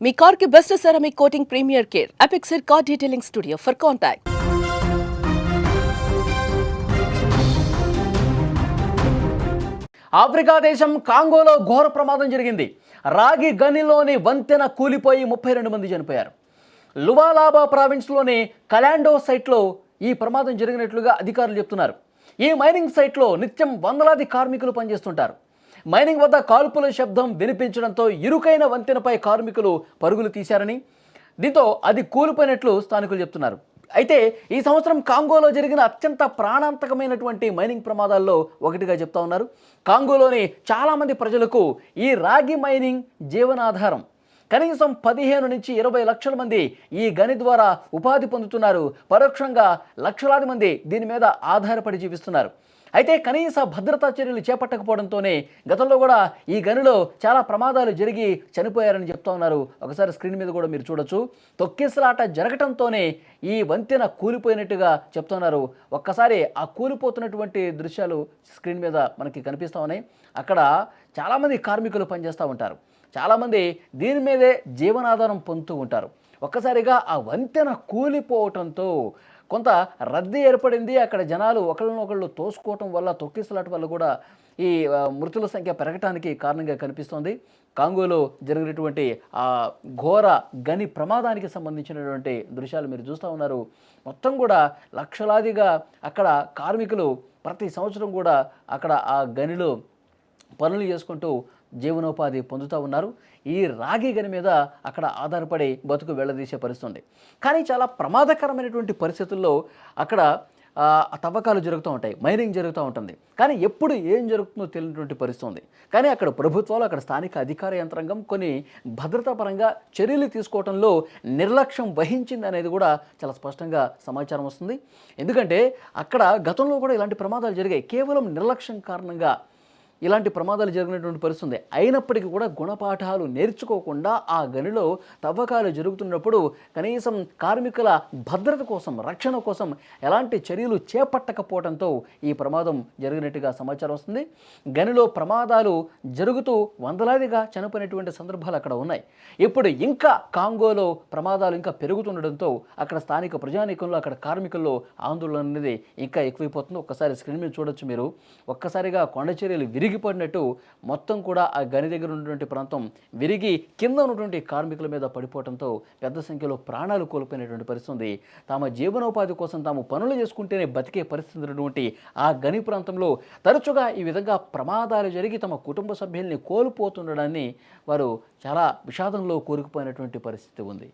మీ car కి best ceramic coating premier care apexer car detailing studio for contact. Africa దేశం కాంగోలో ఘోర ప్రమాదం జరిగింది. రాగి గనిలోని వంతెన కూలిపోయి 32 మంది చనిపోయారు. లువాలాబా ప్రావిన్స్లోని కలాండో సైట్లో ఈ ప్రమాదం జరిగినట్లుగా అధికారులు చెప్తున్నారు. ఈ మైనింగ్ సైట్లో నిత్యం వందలాది కార్మికులు పనిచేస్తుంటారు. మైనింగ్ వద్ద కాల్పుల శబ్దం వినిపించడంతో ఇరుకైన వంతెనపై కార్మికులు పరుగులు తీశారని, దీంతో అది కూలిపోయినట్లు స్థానికులు చెప్తున్నారు. అయితే ఈ సంవత్సరం కాంగోలో జరిగిన అత్యంత ప్రాణాంతకమైనటువంటి మైనింగ్ ప్రమాదాల్లో ఒకటిగా చెప్తా ఉన్నారు. కాంగోలోని చాలామంది ప్రజలకు ఈ రాగి మైనింగ్ జీవనాధారం. కనీసం 15 నుంచి 20 లక్షల మంది ఈ గని ద్వారా ఉపాధి పొందుతున్నారు. పరోక్షంగా లక్షలాది మంది దీని మీద ఆధారపడి జీవిస్తున్నారు. అయితే కనీస భద్రతా చర్యలు చేపట్టకపోవడంతోనే గతంలో కూడా ఈ గనిలో చాలా ప్రమాదాలు జరిగి చనిపోయారని చెప్తా ఉన్నారు. ఒకసారి స్క్రీన్ మీద కూడా మీరు చూడొచ్చు. తొక్కిసలాట జరగటంతోనే ఈ వంతెన కూలిపోయినట్టుగా చెప్తున్నారు. ఒక్కసారి ఆ కూలిపోతున్నటువంటి దృశ్యాలు స్క్రీన్ మీద మనకి కనిపిస్తూ ఉన్నాయి. అక్కడ చాలామంది కార్మికులు పనిచేస్తూ ఉంటారు. చాలామంది దీని మీదే జీవనాధారం పొందుతూ ఉంటారు. ఒక్కసారిగా ఆ వంతెన కూలిపోవటంతో కొంత రద్దీ ఏర్పడింది. అక్కడ జనాలు ఒకళ్ళనొకళ్ళు తోసుకోవటం వల్ల, తొక్కిసలాట వల్ల కూడా ఈ మృతుల సంఖ్య పెరగటానికి కారణంగా కనిపిస్తోంది. కాంగోలో జరిగినటువంటి ఆ ఘోర గని ప్రమాదానికి సంబంధించినటువంటి దృశ్యాలు మీరు చూస్తూ ఉన్నారు. మొత్తం కూడా లక్షలాదిగా అక్కడ కార్మికులు ప్రతి సంవత్సరం కూడా అక్కడ ఆ గనిలో పనులు చేసుకుంటూ జీవనోపాధి పొందుతూ ఉన్నారు. ఈ రాగి గని మీద అక్కడ ఆధారపడి బతుకు వెళ్ళదీసే పరిస్థితుంది. కానీ చాలా ప్రమాదకరమైనటువంటి పరిస్థితుల్లో అక్కడ తవ్వకాలు జరుగుతూ ఉంటాయి, మైనింగ్ జరుగుతూ ఉంటుంది. కానీ ఎప్పుడు ఏం జరుగుతుందో తెలియనటువంటి పరిస్థితి ఉంది. కానీ అక్కడ ప్రభుత్వాలు, అక్కడ స్థానిక అధికార యంత్రాంగం కొన్ని భద్రతా పరంగా చర్యలు తీసుకోవడంలో నిర్లక్ష్యం వహించింది అనేది కూడా చాలా స్పష్టంగా సమాచారం వస్తుంది. ఎందుకంటే అక్కడ గతంలో కూడా ఇలాంటి ప్రమాదాలు జరిగాయి. కేవలం నిర్లక్ష్యం కారణంగా ఇలాంటి ప్రమాదాలు జరిగినటువంటి పరిస్థితుంది. అయినప్పటికీ కూడా గుణపాఠాలు నేర్చుకోకుండా ఆ గనిలో తవ్వకాలు జరుగుతున్నప్పుడు కనీసం కార్మికుల భద్రత కోసం, రక్షణ కోసం ఎలాంటి చర్యలు చేపట్టకపోవడంతో ఈ ప్రమాదం జరిగినట్టుగా సమాచారం వస్తుంది. గనిలో ప్రమాదాలు జరుగుతూ వందలాదిగా చనిపోయినటువంటి సందర్భాలు అక్కడ ఉన్నాయి. ఇప్పుడు ఇంకా కాంగోలో ప్రమాదాలు ఇంకా పెరుగుతుండడంతో అక్కడ స్థానిక ప్రజానీకంలో, అక్కడ కార్మికుల్లో ఆందోళన అనేది ఇంకా ఎక్కువైపోతుంది. ఒక్కసారి స్క్రీన్ మీద చూడొచ్చు మీరు. ఒక్కసారిగా కొండ చర్యలు విరిగిపడినట్టు మొత్తం కూడా ఆ గని దగ్గర ఉన్నటువంటి ప్రాంతం విరిగి కింద ఉన్నటువంటి కార్మికుల మీద పడిపోవడంతో పెద్ద సంఖ్యలో ప్రాణాలు కోల్పోయినటువంటి పరిస్థితి. తమ జీవనోపాధి కోసం తాము పనులు చేసుకుంటేనే బతికే పరిస్థితి ఉన్నటువంటి ఆ గని ప్రాంతంలో తరచుగా ఈ విధంగా ప్రమాదాలు జరిగి తమ కుటుంబ సభ్యుల్ని కోల్పోతుండడాన్ని వారు చాలా విషాదంలో కూరుకుపోయినటువంటి పరిస్థితి ఉంది.